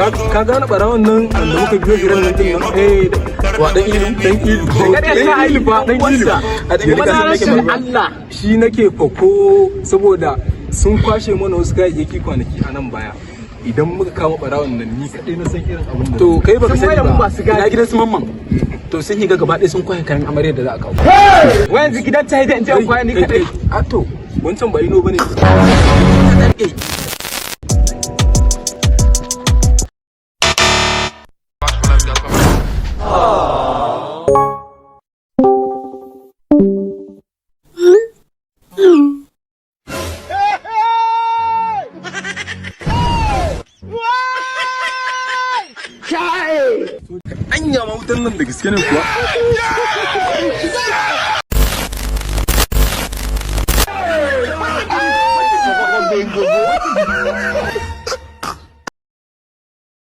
ka gane barawon nan da muka biyo gidan nan din nan wa dan ilu ba dan ilu a cikin kasar Allah shi nake fako saboda sun kwashe mana wasu kayayyaki kwanaki a nan baya idan muka kama barawon nan ni kadai na san irin abin da to kai baka sani ba na gidan su mamman to sun yi gaba ɗaya sun kwaye kayan amaryar da za a kawo wai yanzu gidan ta da in je kwaye ni kadai a to wancan ba ino bane anya ma wutan nan da gaske ne kuwa